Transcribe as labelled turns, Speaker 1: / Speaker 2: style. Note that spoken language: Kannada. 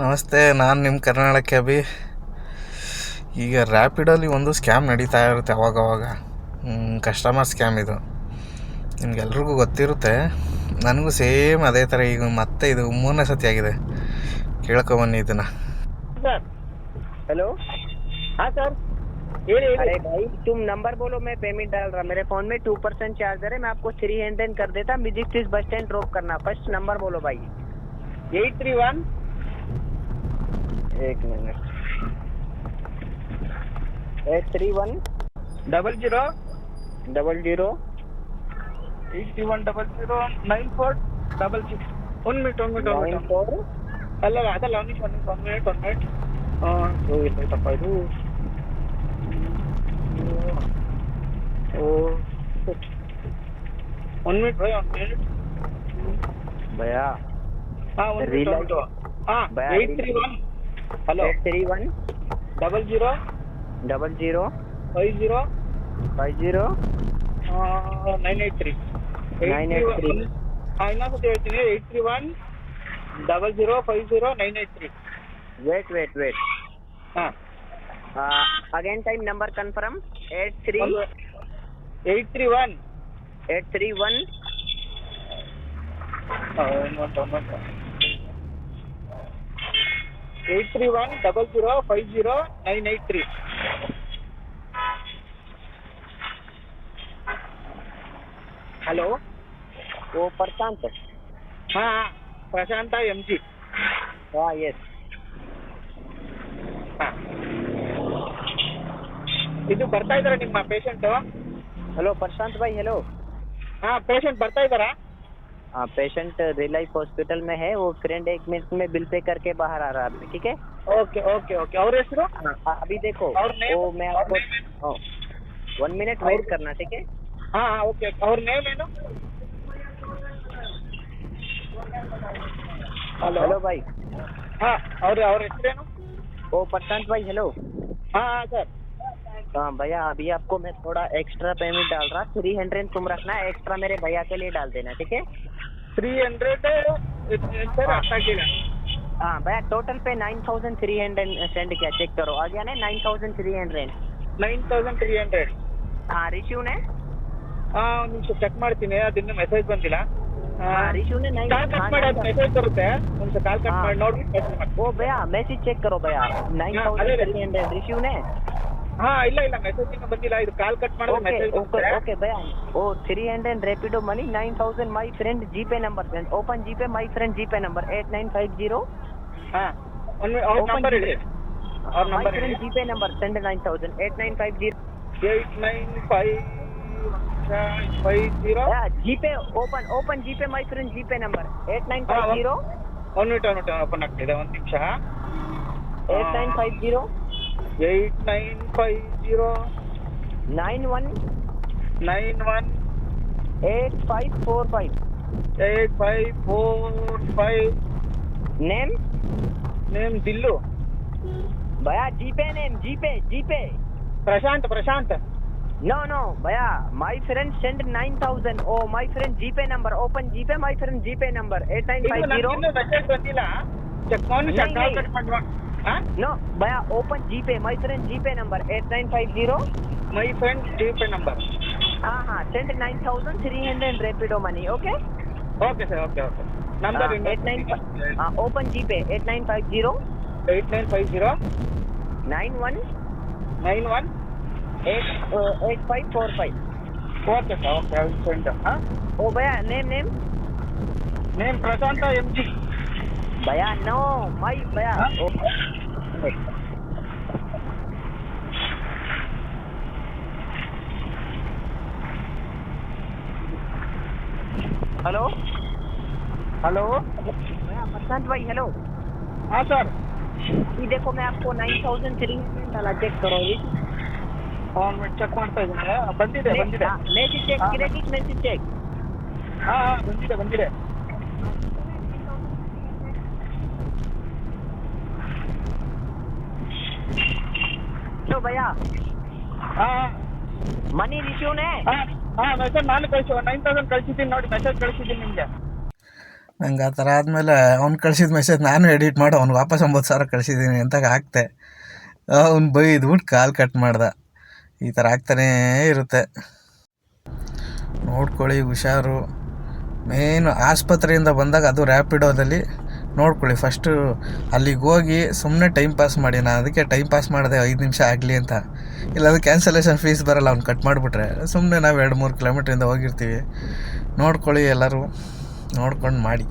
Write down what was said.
Speaker 1: ನಮಸ್ತೆ, ನಾನು ನಿಮ್ಮ ಕರ್ನಾಟಕ ಅಭಿ. ಈಗ ರ್ಯಾಪಿಡಲ್ಲಿ ಒಂದು ಸ್ಕ್ಯಾಮ್ ನಡೀತಾ ಇರುತ್ತೆ ಅವಾಗವಾಗ. ಕಸ್ಟಮರ್ ಸ್ಕ್ಯಾಮ್ ಇದು ನಿಮ್ಗೆಲ್ರಿಗೂ ಗೊತ್ತಿರುತ್ತೆ. ನನಗೂ ಸೇಮ್ ಅದೇ ಥರ ಈಗ ಮತ್ತೆ ಇದು 3ನೇ ಸತಿ ಆಗಿದೆ. ಕೇಳ್ಕೊಬನ್ನಿ ಇದನ್ನು.
Speaker 2: Sir hello. हाँ सर अरे भाई तुम नंबर बोलो, मैं पेमेंट डाल रहा। मेरे फोन में 2% चार्जर है, मैं आपको 300 कर देता। Music street bus stand drop करना। फर्स्ट नंबर बोलो भाई। 831 एक मिनट 831 00 00 831 00 94 66 1 ಮಿನಿಟ್ 94 ಅಲ್ಲ ಅದಲ್ಲ ಒಂದು ಮಿನಿಟ್ ಇಲ್ಲೈತಪ್ಪ ಇದು. ಒಂದು ಮಿನಿಟ್ ಭಯ ಹಾಂ 831 ಹಲೋ 831 00 00 50 50 983 983 ಹಾಂ ಇನ್ನೊಂದ್ಸತಿ ಹೇಳ್ತೀನಿ 831 00 50 983. वेट हाँ again time number confirm 831 00 50 983. Hello वो प्रशांत. हाँ प्रशांत MG. हाँ यस. ಹಾಂ ಇದು ಬರ್ತಾ ಇದ್ದಾರಾ ನಿಮ್ಮ ಪೇಷಂಟು? हेलो प्रशांत भाई हेलो. हाँ पेशेंट ಬರ್ತಾ ಇದ್ದಾರಾ? हाँ पेशेंट रिलाइफ हॉस्पिटल में है. वो फ्रेंड 1 मिनट में बिल पे करके बाहर आ रहा है. ठीक है ओके ओके ओके. और ಹೆಸರು? अभी देखो वो मैं आपको 1 मिनट वेट करना. ठीक है हाँ हाँ ओके. ಅವ್ರ ನೇಮ್ ಏನು? हेलो भाई. हाँ ಅವ್ರ ಹೆಸರೇನು? ओ प्रशांत भाई हेलो. हाँ हाँ सर. हाँ भैया अभी आपको मैं थोड़ा एक्स्ट्रा पेमेंट डाल रहा. 300 तुम रखना, एक्स्ट्रा मेरे भैया के लिए डाल देना. ठीक है 300 सर आपका किया. हाँ भैया टोटल पे 9300 सेंड किया. चेक करो आ गया ना 9300. हाँ ರಿಶ್ಯೂನೇ ಒಂದು ನಿಮಿಷ ಚೆಕ್ ಮಾಡ್ತೀನಿ. ಅದಿನ್ನೂ ಮೆಸೇಜ್ ಬಂದಿಲ್ಲ. ರಿಶ್ಯೂನೇ ಕಾಲ್ ಕಟ್ ಮಾಡಿ ಅದು ಮೆಸೇಜ್ ಬರುತ್ತೆ. ಒಂದು ಕಾಲ್ ಕಟ್ ಮಾಡಿ ನೋಡಿ ಮೆಸೇಜ್ ಮಾಡಿ. ಓ ಭಯ್ಯಾ ಮೆಸೇಜ್ ಚೆಕ್ ಕರೋ ಭಯ್ಯಾ 9300 ರಿಶ್ಯೂನೇ. ಹಾ ಇಲ್ಲ ಮೆಸೇಜ್ ಇನ್ನೂ ಬಂದಿಲ್ಲ. ಇದು ಕಾಲ್ ಕಟ್ ಮಾಡಿದ್ರೆ ಮೆಸೇಜ್ ಬರುತ್ತೆ. ಓಕೆ ಭಯ್ಯಾ ಓ 300 Rapido money 9000 my friend GPay number send. Open GPay my friend GPay number 8950. ಹಾ ಅವ್ರ ನಂಬರ್ ಹೇಳಿ. ಅವ್ರ ನಂಬರ್ ಹೇಳಿ. GPay number send 9000 8950 8950 GPay open GPay my friend GPay number 8950. ಒಂದು ಮಿನಿಟ್ ಓಪನ್ ಆಗ್ತಿದೆ. ಒಂದು ನಿಮಿಷ 8950 91 8545 नेम दिल्लू भैया. GPay name GPay Prashant no भैया माय फ्रेंड सेंड 9000. ओ my friend GPay number open GPay my friend GPay number 8950. ಮೆಸೇಜ್ ಬಂದಿಲ್ಲ. ಚೆಕ್ ಮಾಡಿ ಕಾಲ್ ಕಟ್ ಮಾಡಿ. नो भैया open GPay my friend GPay number 8950 my friend GPay number. हाँ send 9300 Rapido money. Okay sir okay number 89 open GPay 8950 91 8545. Okay sir okay send. हाँ ओ भैया नेम प्रशांत MG. भैया नो माय भैया हेलो भैया प्रशांत भाई हेलो. हाँ सर ये देखो मैं आपको 9300 डाला. चेक करो ये. ಚೆಕ್ ಮಾಡ್ತಾ ಇದ್ದೀನಿ. ಬಂದಿದೆ message check credit message check. ಹಾಂ ಬಂದಿದೆ. तो भैया मनी ರಿಶ್ಯೂನೇ. ಮೆಸೇಜ್ ನಾನು ಕಳಿಸಿ 9000 ಕಳಿಸಿದ್ದೀನಿ ನೋಡಿ. ಮೆಸೇಜ್ ಕಳಿಸಿದ್ದೀನಿ ನಿಮಗೆ.
Speaker 1: ನಂಗೆ ಆ ಥರ ಆದಮೇಲೆ ಅವ್ನು ಕಳಿಸಿದ ಮೆಸೇಜ್ ನಾನು ಎಡಿಟ್ ಮಾಡಿ ಅವ್ನಿಗೆ ವಾಪಸ್ 9,000 ಕಳಿಸಿದ್ದೀನಿ ಅಂತ ಹಾಕ್ತೆ. ಅವ್ನು ಬೈದ್ಬಿಟ್ಟು ಕಾಲ್ ಕಟ್ ಮಾಡ್ದೆ. ಈ ಥರ ಆಗ್ತಾನೇ ಇರುತ್ತೆ. ನೋಡ್ಕೊಳ್ಳಿ, ಹುಷಾರು. ಮೇಯ್ನು ಆಸ್ಪತ್ರೆಯಿಂದ ಬಂದಾಗ ಅದು ರ್ಯಾಪಿಡೋದಲ್ಲಿ ನೋಡ್ಕೊಳ್ಳಿ. ಫಸ್ಟು ಅಲ್ಲಿಗೆ ಹೋಗಿ ಸುಮ್ಮನೆ ಟೈಮ್ ಪಾಸ್ ಮಾಡಿ. ನಾನು ಅದಕ್ಕೆ ಟೈಮ್ ಪಾಸ್ ಮಾಡಿದೆ 5 ನಿಮಿಷ ಆಗಲಿ ಅಂತ. ಇಲ್ಲಾಂದ್ರೆ ಕ್ಯಾನ್ಸಲೇಷನ್ ಫೀಸ್ ಬರೋಲ್ಲ. ಅವ್ನು ಕಟ್ ಮಾಡಿಬಿಟ್ರೆ ಸುಮ್ಮನೆ ನಾವು 2-3 ಕಿಲೋಮೀಟ್ರಿಂದ ಹೋಗಿರ್ತೀವಿ. ನೋಡ್ಕೊಳ್ಳಿ, ಎಲ್ಲರೂ ನೋಡ್ಕೊಂಡು ಮಾಡಿ.